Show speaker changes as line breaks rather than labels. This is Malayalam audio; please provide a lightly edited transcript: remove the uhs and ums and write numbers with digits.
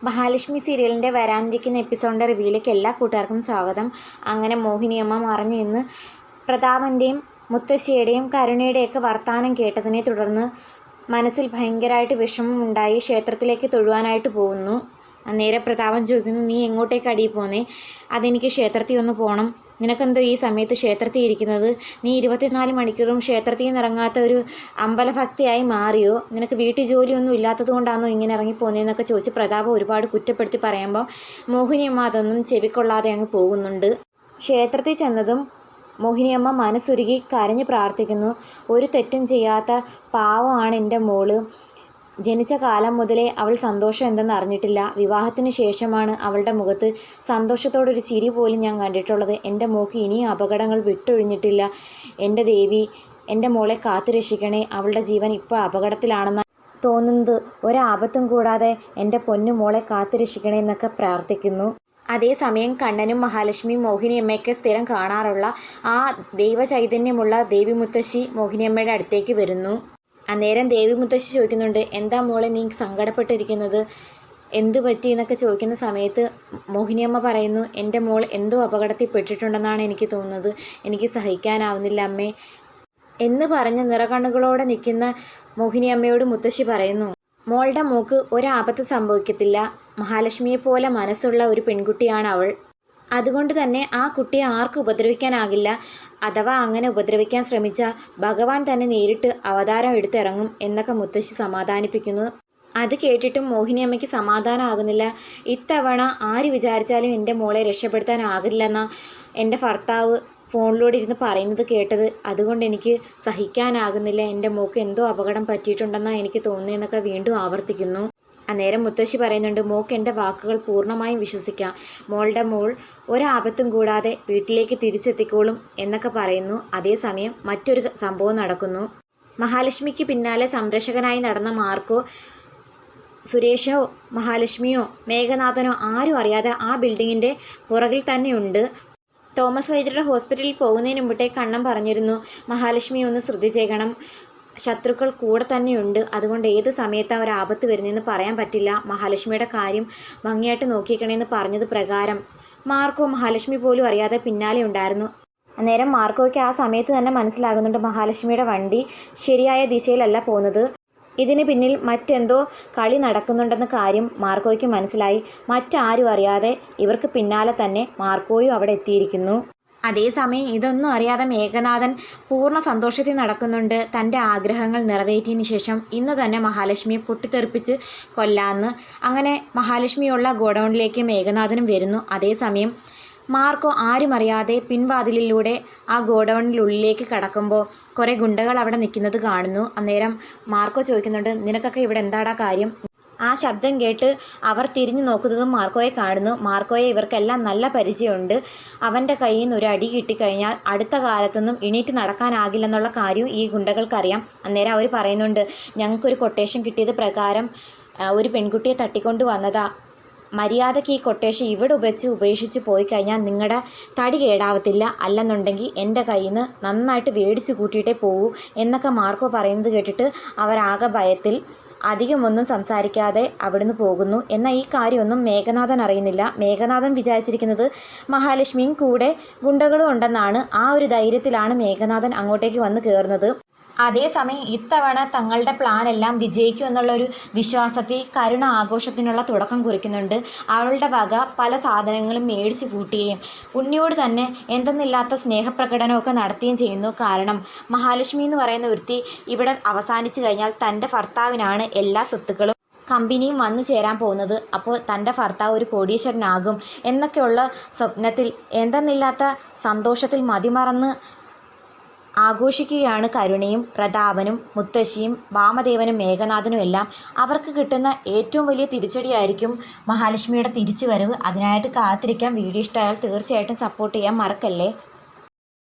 മഹാലക്ഷ്മി സീരിയലിൻ്റെ വരാനിരിക്കുന്ന എപ്പിസോഡിൻ്റെ റിവ്യൂയിലേക്ക് എല്ലാ കൂട്ടുകാർക്കും സ്വാഗതം. അങ്ങനെ മോഹിനിയമ്മ മറിഞ്ഞു നിന്ന് പ്രതാപൻ്റെയും മുത്തശ്ശിയുടെയും കരുണയുടെയൊക്കെ വർത്തമാനം കേട്ടതിനെ തുടർന്ന് മനസ്സിൽ ഭയങ്കരമായിട്ട് വിഷമമുണ്ടായി ക്ഷേത്രത്തിലേക്ക് തൊഴുവാനായിട്ട് പോകുന്നു. അന്നേരം പ്രതാപൻ ചോദിക്കുന്നു, നീ എങ്ങോട്ടേക്ക് അടിയിൽ പോന്നേ? അതെനിക്ക് ക്ഷേത്രത്തിൽ ഒന്ന് പോകണം. നിനക്കെന്തോ ഈ സമയത്ത് ക്ഷേത്രത്തിൽ ഇരിക്കുന്നത്? നീ 24 മണിക്കൂറും ക്ഷേത്രത്തിൽ നിന്ന് ഇറങ്ങാത്ത ഒരു അമ്പലഭക്തിയായി മാറിയോ? നിനക്ക് വീട്ടിൽ ജോലിയൊന്നും ഇല്ലാത്തത് കൊണ്ടാണോ ഇങ്ങനെ ഇറങ്ങിപ്പോന്നതെന്നൊക്കെ ചോദിച്ച് പ്രതാപം ഒരുപാട് കുറ്റപ്പെടുത്തി പറയുമ്പോൾ മോഹിനിയമ്മ അതൊന്നും ചെവിക്കൊള്ളാതെ അങ്ങ് പോകുന്നുണ്ട്. ക്ഷേത്രത്തിൽ ചെന്നതും മോഹിനിയമ്മ മനസ്സുരുകി കരഞ്ഞു പ്രാർത്ഥിക്കുന്നു. ഒരു തെറ്റും ചെയ്യാത്ത പാവമാണ് എൻ്റെ മോള്. ജനിച്ച കാലം മുതലേ അവൾ സന്തോഷം എന്തെന്ന് അറിഞ്ഞിട്ടില്ല. വിവാഹത്തിന് ശേഷമാണ് അവളുടെ മുഖത്ത് സന്തോഷത്തോടൊരു ചിരി പോലും ഞാൻ കണ്ടിട്ടുള്ളത്. എൻ്റെ മോൾക്ക് ഇനിയും അപകടങ്ങൾ വിട്ടൊഴിഞ്ഞിട്ടില്ല. എൻ്റെ ദേവി, എൻ്റെ മോളെ കാത്തു രക്ഷിക്കണേ. അവളുടെ ജീവൻ ഇപ്പോൾ അപകടത്തിലാണെന്നാണ് തോന്നുന്നത്. ഒരാപത്തും കൂടാതെ എൻ്റെ പൊന്നു മോളെ കാത്തു രക്ഷിക്കണേ എന്നൊക്കെ പ്രാർത്ഥിക്കുന്നു. അതേസമയം കണ്ണനും മഹാലക്ഷ്മിയും മോഹിനിയമ്മയ്ക്ക് സ്ഥിരം കാണാറുള്ള ആ ദൈവചൈതന്യമുള്ള ദേവി മുത്തശ്ശി മോഹിനിയമ്മയുടെ അടുത്തേക്ക് വരുന്നു. അന്നേരം ദേവി മുത്തശ്ശി ചോദിക്കുന്നുണ്ട്, എന്താ മോളെ നീ സങ്കടപ്പെട്ടിരിക്കുന്നത്? എന്തു പറ്റി എന്നൊക്കെ ചോദിക്കുന്ന സമയത്ത് മോഹിനിയമ്മ പറയുന്നു, എൻ്റെ മോൾ എന്തോ അപകടത്തിൽ പെട്ടിട്ടുണ്ടെന്നാണ് എനിക്ക് തോന്നുന്നത്. എനിക്ക് സഹിക്കാനാവുന്നില്ല അമ്മേ എന്ന് പറഞ്ഞ് നിറകണ്ണുകളോടെ നിൽക്കുന്ന മോഹിനിയമ്മയോട് മുത്തശ്ശി പറയുന്നു, മോളുടെ മോൾക്ക് ഒരാപത്ത് സംഭവിക്കത്തില്ല. മഹാലക്ഷ്മിയെപ്പോലെ മനസ്സുള്ള ഒരു പെൺകുട്ടിയാണ് അവൾ. അതുകൊണ്ട് തന്നെ ആ കുട്ടിയെ ആർക്കും ഉപദ്രവിക്കാനാകില്ല. അഥവാ അങ്ങനെ ഉപദ്രവിക്കാൻ ശ്രമിച്ചാൽ ഭഗവാൻ തന്നെ നേരിട്ട് അവതാരം എടുത്തിറങ്ങും എന്നൊക്കെ മുത്തശ്ശി സമാധാനിപ്പിക്കുന്നു. അത് കേട്ടിട്ടും മോഹിനിയമ്മയ്ക്ക് സമാധാനമാകുന്നില്ല. ഇത്തവണ ആര് വിചാരിച്ചാലും എൻ്റെ മോളെ രക്ഷപ്പെടുത്താനാകില്ലെന്നാ എൻ്റെ ഭർത്താവ് ഫോണിലൂടെ ഇരുന്ന് പറയുന്നത് കേട്ടത്. അതുകൊണ്ട് എനിക്ക് സഹിക്കാനാകുന്നില്ല. എൻ്റെ മോൾക്ക് എന്തോ അപകടം പറ്റിയിട്ടുണ്ടെന്നാണ് എനിക്ക് തോന്നുന്നതെന്നൊക്കെ വീണ്ടും ആവർത്തിക്കുന്നു. അന്നേരം മുത്തശ്ശി പറയുന്നുണ്ട്, മോൾക്ക് എൻ്റെ വാക്കുകൾ പൂർണ്ണമായും വിശ്വസിക്കാം. മോളുടെ മോൾ ഒരാപത്തും കൂടാതെ വീട്ടിലേക്ക് തിരിച്ചെത്തിക്കോളും എന്നൊക്കെ പറയുന്നു. അതേസമയം മറ്റൊരു സംഭവം നടക്കുന്നു. മഹാലക്ഷ്മിക്ക് പിന്നാലെ സംരക്ഷകനായി നടന്ന മാർക്കോ സുരേഷോ മഹാലക്ഷ്മിയോ മേഘനാഥനോ ആരും അറിയാതെ ആ ബിൽഡിങ്ങിൻ്റെ പുറകിൽ തന്നെയുണ്ട്. തോമസ് വൈദ്യരുടെ ഹോസ്പിറ്റലിൽ പോകുന്നതിന് മുമ്പേ കണ്ണൻ പറഞ്ഞിരുന്നു, മഹാലക്ഷ്മി ഒന്ന് ശ്രദ്ധിച്ചേക്കണം, ശത്രുക്കൾ കൂടെ തന്നെയുണ്ട്. അതുകൊണ്ട് ഏത് സമയത്താണ് ഒരു ആപത്ത് വരുന്നതെന്ന് പറയാൻ പറ്റില്ല. മഹാലക്ഷ്മിയുടെ കാര്യം ഭംഗിയായിട്ട് നോക്കിക്കണേന്ന് പറഞ്ഞത് പ്രകാരം മാർക്കോ മഹാലക്ഷ്മി പോലും അറിയാതെ പിന്നാലെ ഉണ്ടായിരുന്നു. അന്നേരം മാർക്കോയ്ക്ക് ആ സമയത്ത് തന്നെ മനസ്സിലാകുന്നുണ്ട്, മഹാലക്ഷ്മിയുടെ വണ്ടി ശരിയായ ദിശയിലല്ല പോകുന്നത്. ഇതിന് പിന്നിൽ മറ്റെന്തോ കളി നടക്കുന്നുണ്ടെന്ന കാര്യം മാർക്കോയ്ക്ക് മനസ്സിലായി. മറ്റാരും അറിയാതെ ഇവർക്ക് പിന്നാലെ തന്നെ മാർക്കോയും അവിടെ എത്തിയിരിക്കുന്നു. അതേസമയം ഇതൊന്നും അറിയാതെ മേഘനാഥൻ പൂർണ്ണ സന്തോഷത്തിൽ നടക്കുന്നുണ്ട്. തൻ്റെ ആഗ്രഹങ്ങൾ നിറവേറ്റിയതിന് ശേഷം ഇന്ന് തന്നെ മഹാലക്ഷ്മിയെ പൊട്ടിത്തെറിപ്പിച്ച് കൊല്ലാമെന്ന്. അങ്ങനെ മഹാലക്ഷ്മിയുള്ള ഗോഡൗണിലേക്ക് മേഘനാഥനും വരുന്നു. അതേസമയം മാർക്കോ ആരും അറിയാതെ പിൻവാതിലിലൂടെ ആ ഗോഡൗണിനുള്ളിലേക്ക് കടക്കുമ്പോൾ കുറേ ഗുണ്ടകൾ അവിടെ നിൽക്കുന്നത് കാണുന്നു. അന്നേരം മാർക്കോ ചോദിക്കുന്നുണ്ട്, നിനക്കൊക്കെ ഇവിടെ എന്താടാ കാര്യം? ആ ശബ്ദം കേട്ട് അവർ തിരിഞ്ഞു നോക്കുന്നതും മാർക്കോയെ കാണുന്നു. മാർക്കോയെ ഇവർക്കെല്ലാം നല്ല പരിചയമുണ്ട്. അവൻ്റെ കയ്യിൽ നിന്ന് ഒരു അടി കിട്ടിക്കഴിഞ്ഞാൽ അടുത്ത കാലത്തൊന്നും എണീറ്റ് നടക്കാനാകില്ലെന്നുള്ള കാര്യവും ഈ ഗുണ്ടകൾക്കറിയാം. അന്നേരം അവർ പറയുന്നുണ്ട്, ഞങ്ങൾക്കൊരു കൊട്ടേഷൻ കിട്ടിയത് പ്രകാരം ഒരു പെൺകുട്ടിയെ തട്ടിക്കൊണ്ട് വന്നതാ. മര്യാദയ്ക്ക് ഈ കൊട്ടേഷൻ ഇവിടെ ഉപേക്ഷിച്ച് പോയി കഴിഞ്ഞാൽ നിങ്ങളുടെ തടി കേടാവത്തില്ല. അല്ലെന്നുണ്ടെങ്കിൽ എൻ്റെ കയ്യിൽ നിന്ന് നന്നായിട്ട് വേടിച്ച് കൂട്ടിയിട്ടേ പോകൂ എന്നൊക്കെ മാർക്കോ പറയുന്നത് കേട്ടിട്ട് അവരാകെ ഭയത്തിൽ അധികമൊന്നും സംസാരിക്കാതെ അവിടുന്ന് പോകുന്നു. എന്നാൽ ഈ കാര്യമൊന്നും മേഘനാഥൻ അറിയുന്നില്ല. മേഘനാഥൻ വിചാരിച്ചിരിക്കുന്നത് മഹാലക്ഷ്മിയും കൂടെ ഗുണ്ടകളും ഉണ്ടെന്നാണ്. ആ ഒരു ധൈര്യത്തിലാണ് മേഘനാഥൻ അങ്ങോട്ടേക്ക് വന്ന് കയറുന്നത്. അതേസമയം ഇത്തവണ തങ്ങളുടെ പ്ലാനെല്ലാം വിജയിക്കും എന്നുള്ളൊരു വിശ്വാസത്തിൽ കരുണ ആഘോഷത്തിനുള്ള തുടക്കം കുറിക്കുന്നുണ്ട്. അവളുടെ വക പല സാധനങ്ങളും മേടിച്ചു കൂട്ടുകയും ഉണ്ണിയോട് തന്നെ എന്തെന്നില്ലാത്ത സ്നേഹപ്രകടനമൊക്കെ നടത്തുകയും ചെയ്യുന്നു. കാരണം മഹാലക്ഷ്മി എന്ന് പറയുന്ന ഒരുത്തി ഇവിടെ അവസാനിച്ചു കഴിഞ്ഞാൽ തൻ്റെ ഭർത്താവിനാണ് എല്ലാ സ്വത്തുക്കളും കമ്പനിയും വന്നു ചേരാൻ പോകുന്നത്. അപ്പോൾ തൻ്റെ ഭർത്താവ് ഒരു കോടീശ്വരനാകും എന്നൊക്കെയുള്ള സ്വപ്നത്തിൽ എന്തെന്നില്ലാത്ത സന്തോഷത്തിൽ മതിമറന്ന് ആഘോഷിക്കുകയാണ് കരുണയും പ്രതാപനും മുത്തശ്ശിയും വാമദേവനും മേഘനാഥനും എല്ലാം. അവർക്ക് കിട്ടുന്ന ഏറ്റവും വലിയ തിരിച്ചടിയായിരിക്കും മഹാലക്ഷ്മിയുടെ തിരിച്ചു വരവ്. അതിനായിട്ട് കാത്തിരിക്കാം. വീഡിയോ ഇഷ്ടമായാൽ തീർച്ചയായിട്ടും സപ്പോർട്ട് ചെയ്യാൻ മറക്കല്ലേ.